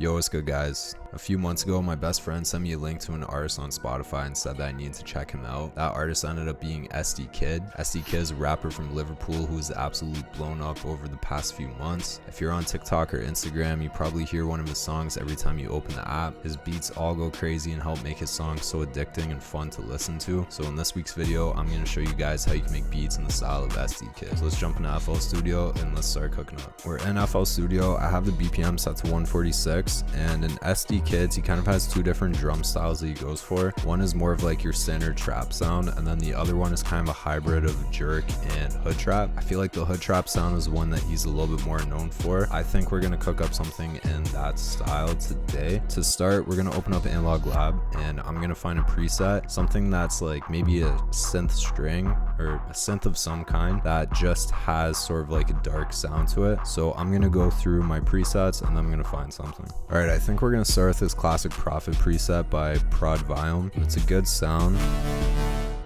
Yo, what's good, guys? A few months ago, my best friend sent me a link to an artist on Spotify and said that I needed to check him out. That artist ended up being Esdeekid. Esdeekid is a rapper from Liverpool who is absolutely blown up over the past few months. If you're on TikTok or Instagram, you probably hear one of his songs every time you open the app. His beats all go crazy and help make his songs so addicting and fun to listen to. So in this week's video, I'm going to show you guys how you can make beats in the style of Esdeekid. So let's jump into FL Studio and let's start cooking up. We're in FL Studio. I have the BPM set to 146, and in Esdeekid, he kind of has two different drum styles that he goes for. One is more of like your standard trap sound, and then the other one is kind of a hybrid of jerk and hood trap. I feel like the hood trap sound is one that he's a little bit more known for. I think we're gonna cook up something in that style today. To start, we're gonna open up Analog Lab, and I'm gonna find a preset, something that's like maybe a synth string or a synth of some kind that just has sort of like a dark sound to it. So I'm gonna go through my presets and then I'm gonna find something. All right, I think we're gonna start with this classic Prophet preset by Prod Viome. It's a good sound,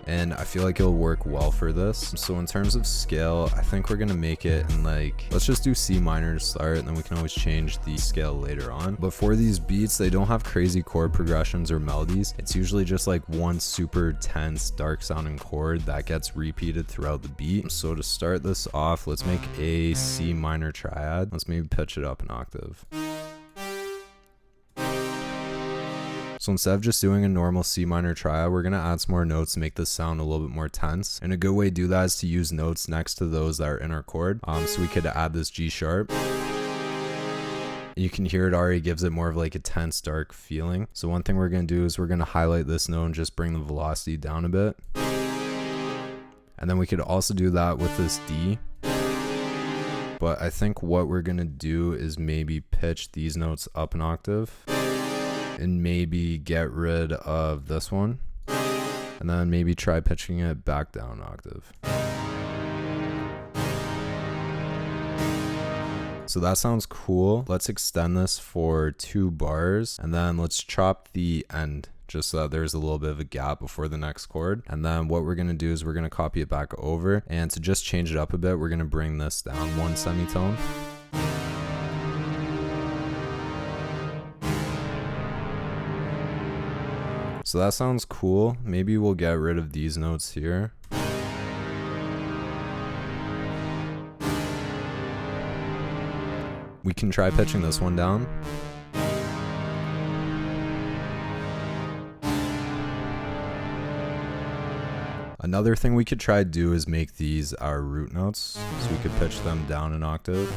and I feel like it'll work well for this. So in terms of scale, I think we're gonna make it in like, let's just do C minor to start, and then we can always change the scale later on. But for these beats, they don't have crazy chord progressions or melodies. It's usually just like one super tense, dark sounding chord that gets repeated throughout the beat. So to start this off, let's make a C minor triad. Let's maybe pitch it up an octave. So instead of just doing a normal C minor triad, we're going to add some more notes to make this sound a little bit more tense. And a good way to do that is to use notes next to those that are in our chord. So we could add this G sharp. You can hear it already gives it more of like a tense, dark feeling. So one thing we're going to do is we're going to highlight this note and just bring the velocity down a bit. And then we could also do that with this D. But I think what we're going to do is maybe pitch these notes up an octave, and maybe get rid of this one, and then maybe try pitching it back down an octave. So that sounds cool. Let's extend this for 2 bars, and then let's chop the end just so that there's a little bit of a gap before the next chord. And then what we're gonna do is we're gonna copy it back over, and to just change it up a bit, we're gonna bring this down 1 semitone. So that sounds cool. Maybe we'll get rid of these notes here. We can try pitching this one down. Another thing we could try to do is make these our root notes. So we could pitch them down an octave.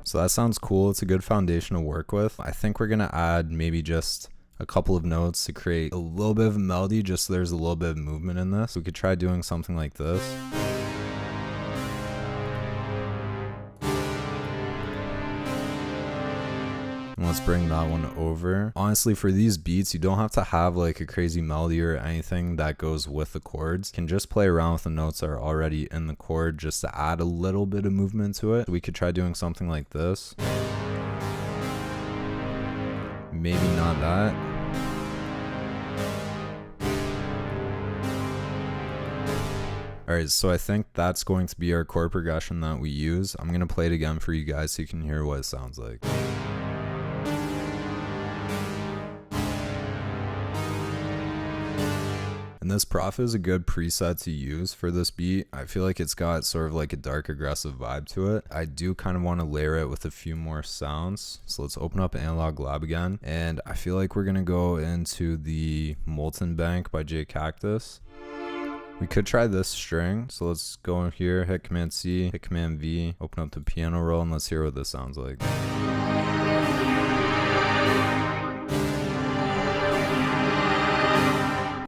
So that sounds cool. It's a good foundation to work with. I think we're gonna add maybe just a couple of notes to create a little bit of a melody, just so there's a little bit of movement in this. We could try doing something like this. And let's bring that one over. Honestly, for these beats, you don't have to have like a crazy melody or anything that goes with the chords. You can just play around with the notes that are already in the chord just to add a little bit of movement to it. We could try doing something like this. Maybe not that. Alright, so I think that's going to be our chord progression that we use. I'm going to play it again for you guys so you can hear what it sounds like. And this Prophet is a good preset to use for this beat. I feel like it's got sort of like a dark, aggressive vibe to it. I do kind of want to layer it with a few more sounds. So let's open up Analog Lab again. And I feel like we're going to go into the Molten Bank by J Cactus. We could try this string. So let's go in here, hit Command C, hit Command V, open up the piano roll, and let's hear what this sounds like.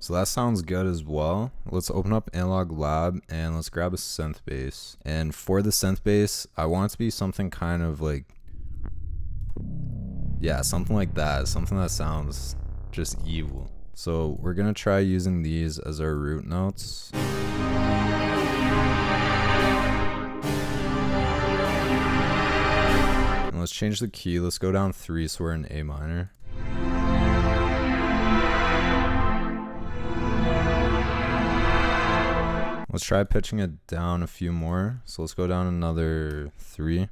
So that sounds good as well. Let's open up Analog Lab and let's grab a synth bass. And for the synth bass, I want it to be something kind of like, yeah, something like that. Something that sounds just evil. So we're gonna try using these as our root notes. And let's change the key. Let's go down 3 so we're in A minor. Let's try pitching it down a few more. So let's go down another 3.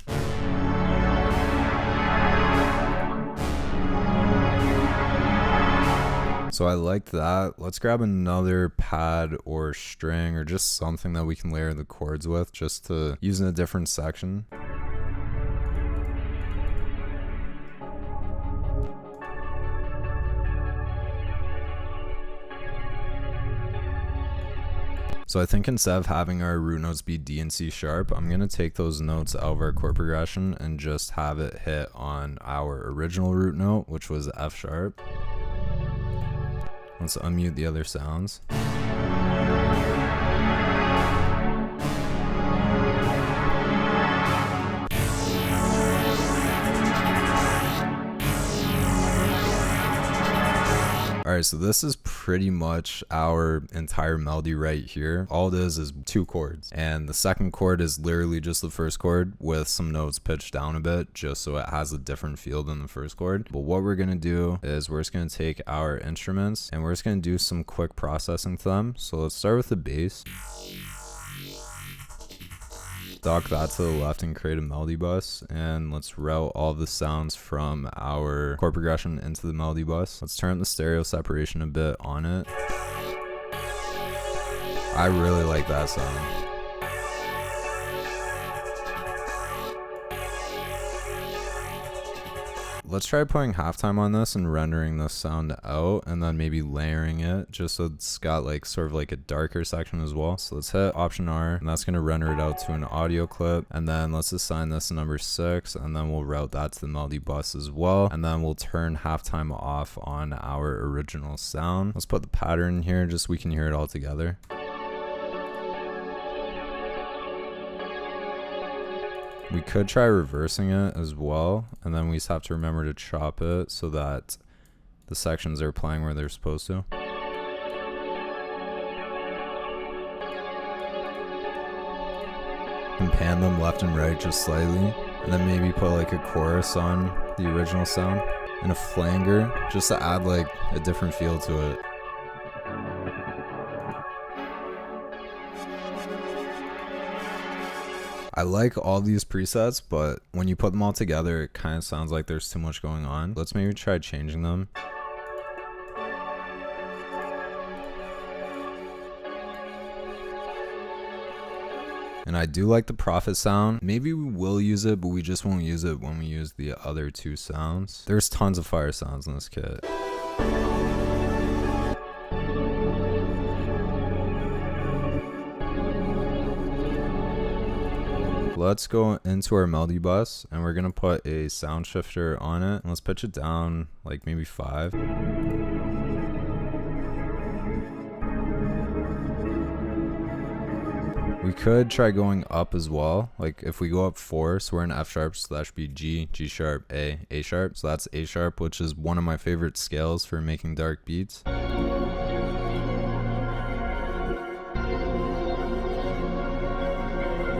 So I like that. Let's grab another pad or string or just something that we can layer the chords with just to use in a different section. So I think instead of having our root notes be D and C sharp, I'm going to take those notes out of our chord progression and just have it hit on our original root note, which was F sharp. Let's unmute the other sounds. Alright, so this is pretty much our entire melody right here. All it is 2 chords. And the second chord is literally just the first chord with some notes pitched down a bit, just so it has a different feel than the first chord. But what we're going to do is we're just going to take our instruments and we're just going to do some quick processing to them. So let's start with the bass. Dock that to the left and create a melody bus, and let's route all the sounds from our chord progression into the melody bus. Let's turn up the stereo separation a bit on it. I really like that sound. Let's try putting halftime on this and rendering this sound out, and then maybe layering it just so it's got like sort of like a darker section as well. So let's hit Option R, and that's going to render it out to an audio clip. And then let's assign this a number 6, and then we'll route that to the melody bus as well. And then we'll turn halftime off on our original sound. Let's put the pattern in here just so we can hear it all together. We could try reversing it as well, and then we just have to remember to chop it so that the sections are playing where they're supposed to. And pan them left and right just slightly, and then maybe put like a chorus on the original sound and a flanger just to add like a different feel to it. I like all these presets, but when you put them all together, it kind of sounds like there's too much going on. Let's maybe try changing them. And I do like the Prophet sound. Maybe we will use it, but we just won't use it when we use the other 2 sounds. There's tons of fire sounds in this kit. Let's go into our melody bus, and we're gonna put a sound shifter on it. And let's pitch it down like maybe 5. We could try going up as well. Like if we go up 4, so we're in F sharp, so that should be G, G sharp, A sharp. So that's A sharp, which is one of my favorite scales for making dark beats.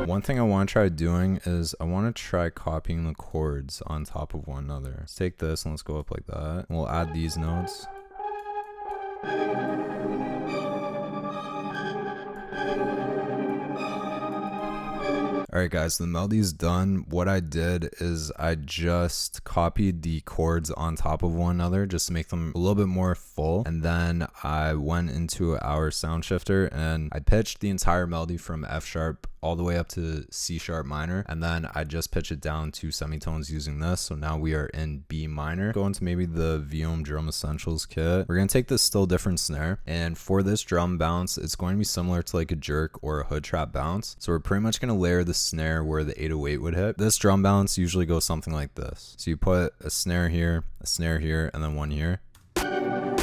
One thing I want to try doing is I want to try copying the chords on top of one another. Let's take this and let's go up like that. We'll add these notes. Alright guys, the melody's done. What I did is I just copied the chords on top of one another just to make them a little bit more full. And then I went into our sound shifter and I pitched the entire melody from F sharp all the way up to C sharp minor. And then I just pitched it down 2 semitones using this. So now we are in B minor. Go into maybe the Viome Drum Essentials kit. We're going to take this still different snare. And for this drum bounce, it's going to be similar to like a jerk or a hood trap bounce. So we're pretty much going to layer the snare where the 808 would hit. This drum bounce usually goes something like this. So you put a snare here, and then one here. And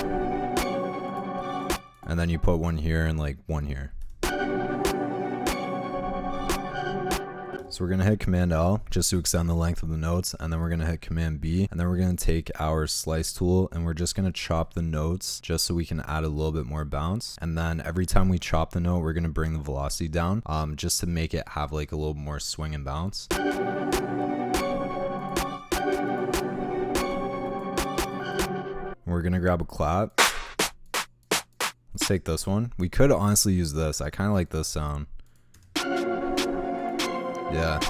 then you put one here and like one here. So we're going to hit Command L just to extend the length of the notes, and then we're going to hit Command B, and then we're going to take our slice tool and we're just going to chop the notes just so we can add a little bit more bounce. And then every time we chop the note, we're going to bring the velocity down just to make it have like a little more swing and bounce. We're going to grab a clap. Let's take this one. We could honestly use this. I kind of like this sound. Yeah.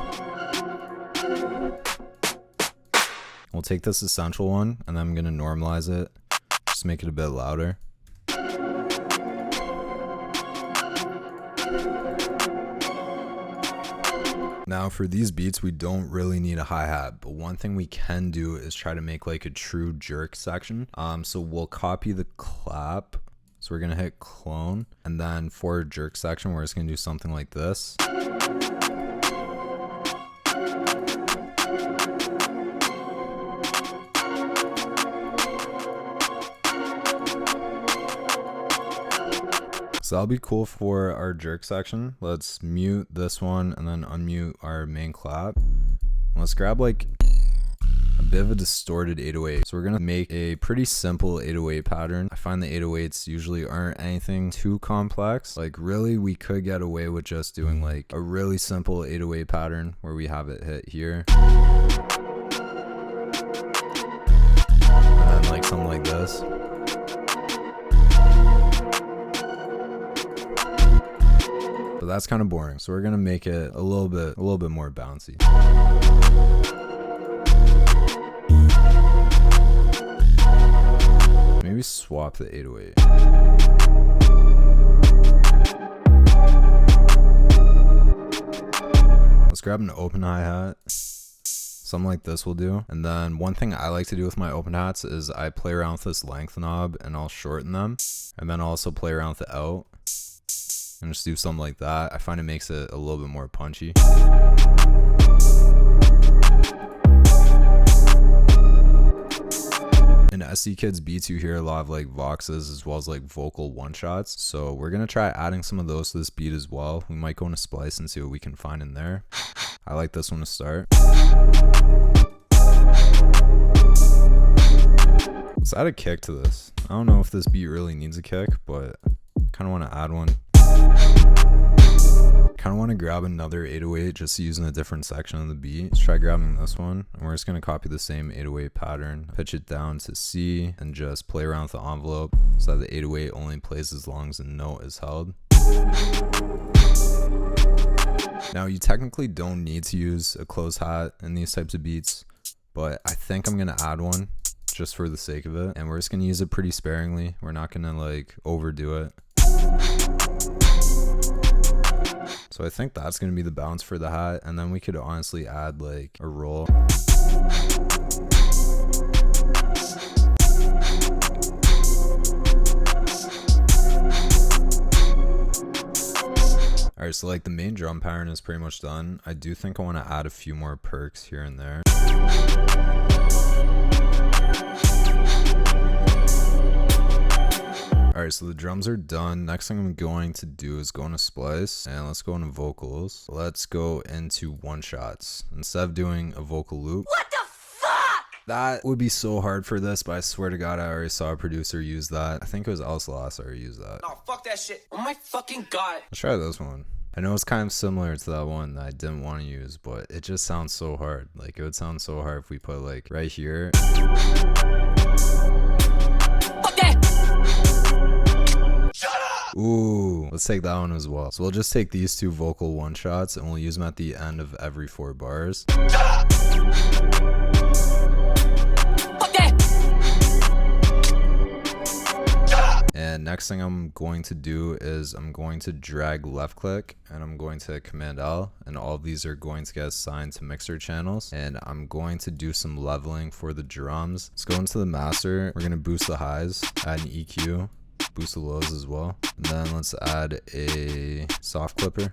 We'll take this essential one, and then I'm going to normalize it. Just make it a bit louder. Now for these beats, we don't really need a hi-hat, but one thing we can do is try to make like a true jerk section. So we'll copy the clap. So we're gonna hit clone, and then for a jerk section, we're just gonna do something like this. So that'll be cool for our jerk section. Let's mute this one and then unmute our main clap. Let's grab like a bit of a distorted 808. So we're gonna make a pretty simple 808 pattern. I find the 808s usually aren't anything too complex. Like really, we could get away with just doing like a really simple 808 pattern where we have it hit here. And then like something like this. But that's kind of boring, so we're gonna make it a little bit more bouncy. Maybe swap the 808. Let's grab an open hi-hat. Something like this will do. And then one thing I like to do with my open hats is I play around with this length knob and I'll shorten them, and then also play around with the out. And just do something like that. I find it makes it a little bit more punchy. In Esdeekid's beats, you hear a lot of like voxes as well as like vocal one-shots. So we're gonna try adding some of those to this beat as well. We might go into Splice and see what we can find in there. I like this one to start. Let's add a kick to this. I don't know if this beat really needs a kick, but kind of want to add one. Kind of want to grab another 808 just using a different section of the beat. Let's try grabbing this one, and we're just going to copy the same 808 pattern, pitch it down to C, and just play around with the envelope so that the 808 only plays as long as the note is held. Now you technically don't need to use a closed hat in these types of beats, but I think I'm going to add one just for the sake of it, and we're just going to use it pretty sparingly. We're not going to like overdo it. So I think that's going to be the bounce for the hat, and then we could honestly add like a roll. Alright, so like the main drum pattern is pretty much done. I do think I want to add a few more perks here and there. Alright, so the drums are done. Next thing I'm going to do is go into Splice, and let's go into vocals. Let's go into one-shots instead of doing a vocal loop. What the fuck? That would be so hard for this, but I swear to God, I already saw a producer use that. I think it was Alice Loss already used that. Oh, fuck that shit. Oh my fucking God. Let's try this one. I know it's kind of similar to that one that I didn't want to use, but it just sounds so hard. Like, it would sound so hard if we put like right here. Fuck that. Ooh, let's take that one as well. So we'll just take these two vocal one-shots and we'll use them at the end of every 4 bars. Fuck that. And next thing I'm going to do is I'm going to drag left click and I'm going to Command L, and all of these are going to get assigned to mixer channels, and I'm going to do some leveling for the drums. Let's go into the master. We're going to boost the highs, add an EQ, boost the lows as well, and then let's add a soft clipper.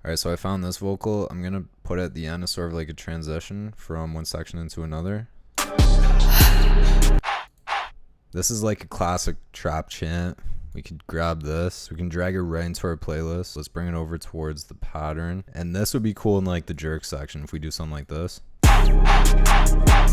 Alright, so I found this vocal. I'm gonna put it at the end as sort of like a transition from one section into another. This is like a classic trap chant. We could grab this, we can drag it right into our playlist. Let's bring it over towards the pattern, and this would be cool in like the jerk section if we do something like this.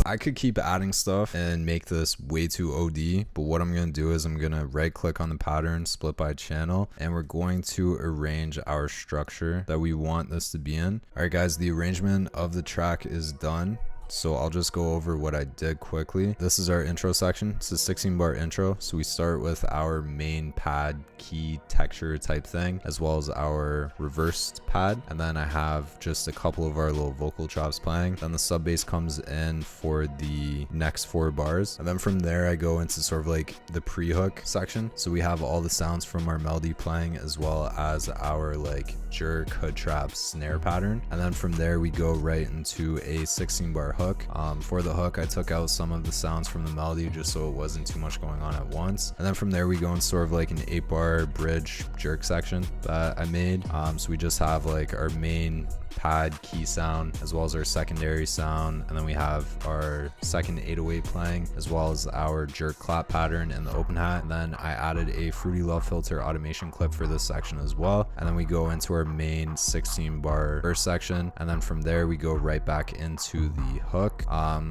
I could keep adding stuff and make this way too OD, but what I'm going to do is I'm going to right click on the pattern, split by channel, and we're going to arrange our structure that we want this to be in. All right, guys, the arrangement of the track is done. So I'll just go over what I did quickly. This is our intro section. It's a 16 bar intro. So we start with our main pad key texture type thing, as well as our reversed pad. And then I have just a couple of our little vocal chops playing. Then the sub bass comes in for the next 4 bars. And then from there, I go into sort of like the pre-hook section. So we have all the sounds from our melody playing, as well as our like jerk, hood trap, snare pattern. And then from there, we go right into a 16 bar hook. For the hook, I took out some of the sounds from the melody just so it wasn't too much going on at once. And then from there, we go in sort of like an 8 bar bridge jerk section that I made. So we just have like our main pad key sound as well as our secondary sound, and then we have our second 808 playing as well as our jerk clap pattern in the open hat. And then I added a Fruity Love Filter automation clip for this section as well. And then we go into our main 16 bar verse section, and then from there we go right back into the hook.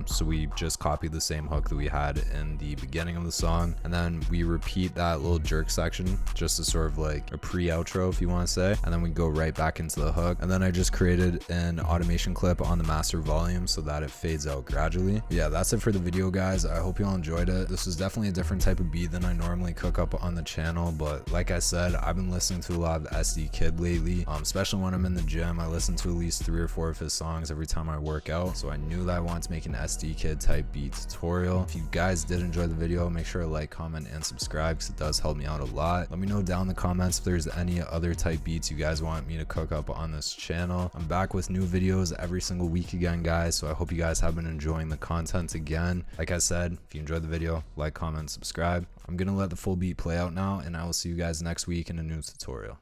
So we just copy the same hook that we had in the beginning of the song, and then we repeat that little jerk section just as sort of like a pre-outro, if you want to say, and then we go right back into the hook. And then I just created an automation clip on the master volume so that it fades out gradually. Yeah, that's it for the video, guys. I hope you all enjoyed it. This was definitely a different type of beat than I normally cook up on the channel, but like I said, I've been listening to a lot of Esdeekid lately, especially when I'm in the gym. I listen to at least 3 or 4 of his songs every time I work out, so I knew that I wanted to make an Esdeekid type beat tutorial. If you guys did enjoy the video, make sure to like, comment, and subscribe because it does help me out a lot. Let me know down in the comments if there's any other type beats you guys want me to cook up on this channel. I'm back with new videos every single week again, guys, so I hope you guys have been enjoying the content again. Like I said, if you enjoyed the video, like, comment, subscribe. I'm gonna let the full beat play out now, and I will see you guys next week in a new tutorial.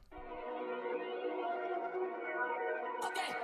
Okay.